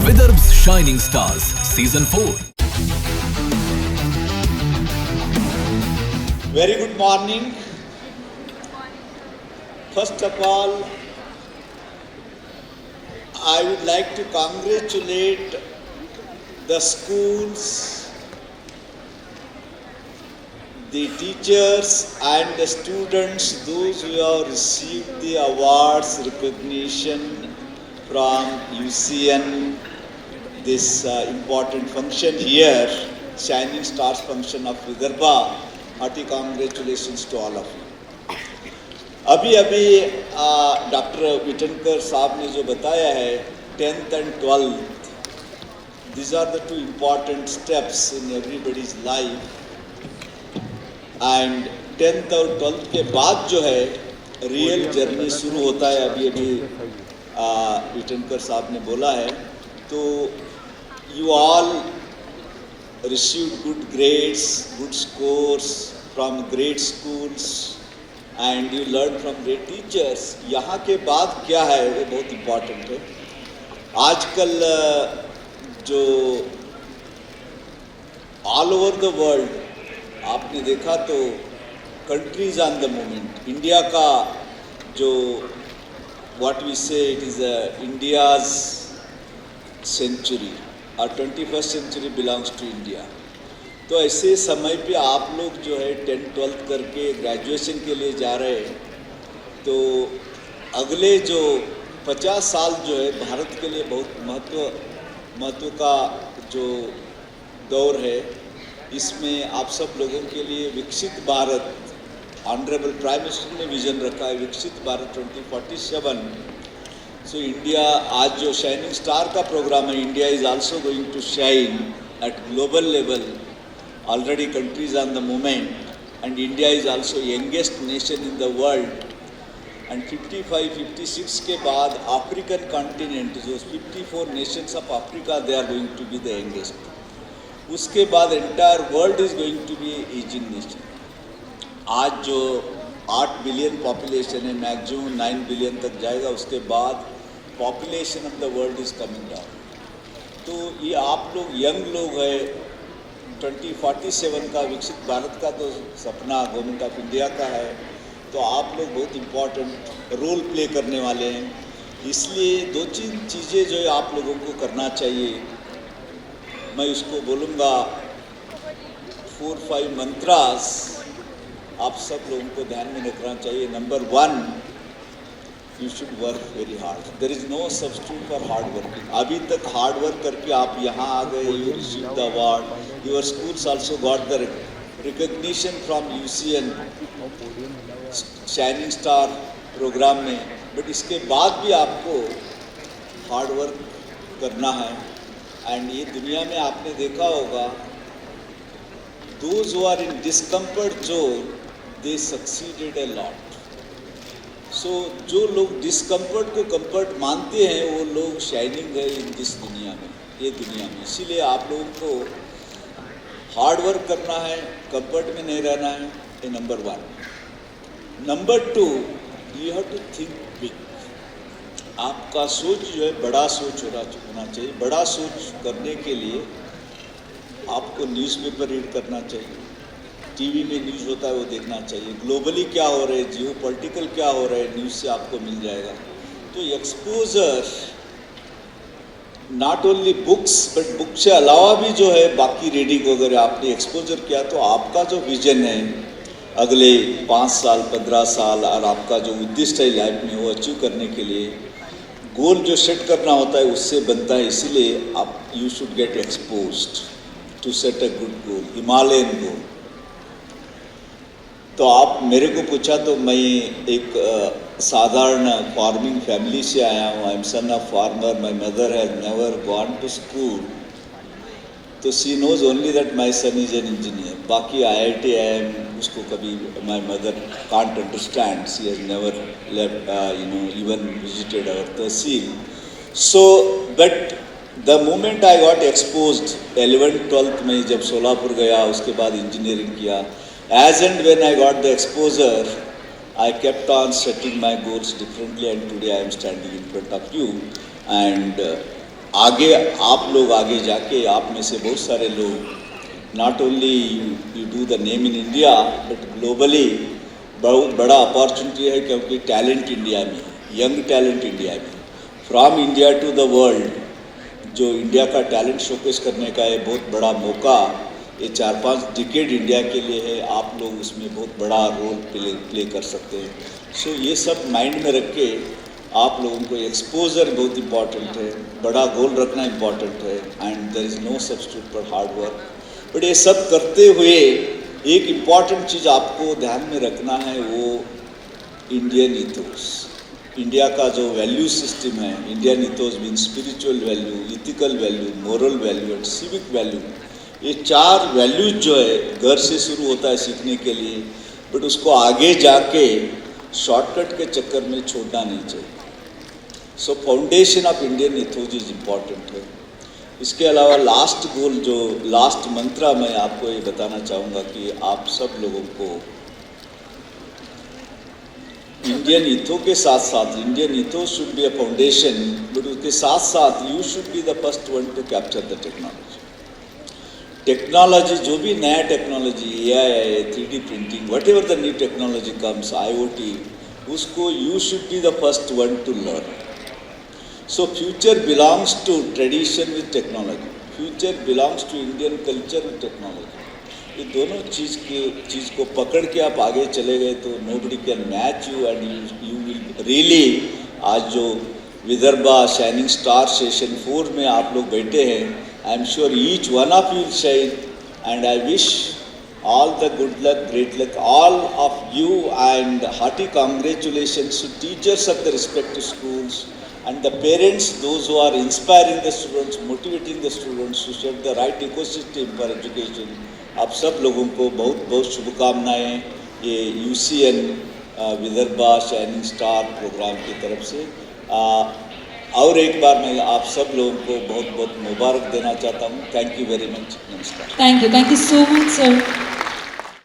Vidarb's Shining Stars Season 4. Very good morning. First of all, I would like to congratulate the schools, the teachers and the students, those who have received the awards, recognition from UCN, this important function here, Shining Stars function of Vidarbha. Hearty congratulations to all of you. अभी doctor विटनकर साहब ने जो बताया है 10th and 12th, these are the two important steps in everybody's life, and 10th और 12th के बाद जो है रियल जर्नी शुरू होता है. अभी विटनकर साहब ने बोला है. तो you all received good grades, good scores from great schools and you learn from great teachers. यहाँ के बाद क्या है वो बहुत इम्पॉर्टेंट है. आजकल जो ऑल ओवर द वर्ल्ड आपने देखा तो countries on the movement. India का जो व्हाट वी से इट इज़ इंडियाज सेंचुरी और 21st century belongs to India. तो ऐसे समय पे आप लोग जो है 10th 12th करके ग्रेजुएशन के लिए जा रहे हैं. तो अगले जो 50 साल जो है भारत के लिए बहुत महत्व का जो दौर है. इसमें आप सब लोगों के लिए विकसित भारत, ऑनरेबल प्राइम मिनिस्टर ने विज़न रखा है विकसित भारत 2047. सो इंडिया आज जो शाइनिंग स्टार का प्रोग्राम है, India is also going to shine at global level. Already countries on the movement, and India is also youngest nation in the world. And 55-56 के बाद अफ्रीकन कॉन्टिनेंट जो 54 nations of Africa they are going to be the youngest. उसके बाद entire world is going to be aging nation. आज जो 8 billion population है, maximum 9 billion तक जाएगा. उसके बाद population of the world is coming down. तो ये आप लोग यंग लोग हैं. 2047 का विकसित भारत का तो सपना गवर्नमेंट ऑफ इंडिया का है. तो आप लोग बहुत इम्पोर्टेंट रोल प्ले करने वाले हैं. इसलिए 2-3 चीज़ें जो है आप लोगों को करना चाहिए. मैं उसको बोलूँगा 4-5 मंत्रास आप सब लोगों को ध्यान में रखना चाहिए. Number 1, you should work very hard. There is no substitute for hard working. अभी तक हार्ड वर्क करके आप यहाँ आ गए, you receive the award, your schools also got the recognition from UCN shining star programme में. बट इसके बाद भी आपको हार्ड वर्क करना है. एंड ये दुनिया में आपने देखा होगा, those who are in discomfort zone they succeeded a lot. So जो लोग डिस्कम्फर्ट को कंफर्ट मानते हैं वो लोग शाइनिंग है इन दिस दुनिया में, ये दुनिया में. इसीलिए आप लोगों को हार्ड वर्क करना है, कंफर्ट में नहीं रहना है. ये number 1. Number 2, you have to think big. आपका सोच जो है बड़ा सोच होना चाहिए. बड़ा सोच करने के लिए आपको न्यूज़पेपर रीड करना चाहिए, टीवी में न्यूज़ होता है वो देखना चाहिए. ग्लोबली क्या हो रहा है, जियो पॉलिटिकल क्या हो रहा है, न्यूज़ से आपको मिल जाएगा. तो exposure not only books but book से अलावा भी जो है बाकी रीडिंग अगर आपने एक्सपोजर किया तो आपका जो विजन है अगले 5 साल 15 साल और आपका जो उद्देश्य है लाइफ में वो अचीव करने के लिए गोल जो सेट करना होता है उससे बनता है. इसीलिए आप you should get exposed to set a good goal, Himalayan goal. तो आप मेरे को पूछा तो मैं एक साधारण फार्मिंग फैमिली से आया हूँ. I am son of farmer. My mother has never gone to school. तो she knows only that my son is an engineer. बाकी IIT IIM उसको कभी my mother can't understand. She has never left even visited our तहसील. So but the moment I got exposed 11th 12th में जब सोलापुर गया, उसके बाद engineering किया. As and when I got the exposure, I kept on setting my goals differently, and today I am standing in front of you. And आगे आप लोग आगे जाके आप में से बहुत सारे लोग not only you do the name in India but globally बहुत बड़ा अपॉर्चुनिटी है, क्योंकि टैलेंट इंडिया में, यंग टैलेंट इंडिया में, from India to the world जो इंडिया का टैलेंट शोकेस करने का है बहुत बड़ा मौका ये 4-5 डिकेड इंडिया के लिए है। आप लोग उसमें बहुत बड़ा रोल प्ले कर सकते हैं। सो ये सब माइंड में रख के आप लोगों को एक्सपोजर बहुत इम्पॉर्टेंट है, बड़ा गोल रखना इम्पॉर्टेंट है, and there is no substitute for hard work. But ये सब करते हुए एक इम्पॉर्टेंट चीज़ आपको ध्यान में रखना है, वो इंडियन इथोस, इंडिया का जो वैल्यू सिस्टम है। Indian ethos mean spiritual value, ethical value, moral value and civic value. ये 4 वैल्यूज जो है घर से शुरू होता है सीखने के लिए, बट उसको आगे जाके शॉर्टकट के चक्कर में छोड़ना नहीं चाहिए। So foundation of Indian ethos is important है। इसके अलावा लास्ट गोल जो लास्ट मंत्रा मैं आपको ये बताना चाहूँगा कि आप सब लोगों को इंडियन इथो के साथ साथ, Indian ethos should be a foundation, but उसके साथ साथ you should be the first one to capture the technology. Technology जो भी नया टेक्नोलॉजी, AI, 3D प्रिंटिंग, whatever the new technology comes, IoT, उसको you should be the first one to learn. So future belongs to tradition with technology. Future belongs to Indian culture with technology. ये दोनों चीज़ को पकड़ के आप आगे चले गए तो nobody can match you and you will really, आज जो विदर्भा शाइनिंग स्टार सेशन 4 में आप लोग बैठे हैं, I am sure each one of you will shine, and I wish all the good luck, great luck, all of you, and hearty congratulations to teachers of the respective schools and the parents, those who are inspiring the students, motivating the students to set the right ecosystem for education. आप सब लोगों को बहुत बहुत शुभकामनाएं ये UCN Vidarbha shining star programme की तरफ से। और एक बार मैं आप सब लोगों को बहुत बहुत मुबारक देना चाहता हूँ। Thank you very much. नमस्कार। Thank you so much, sir.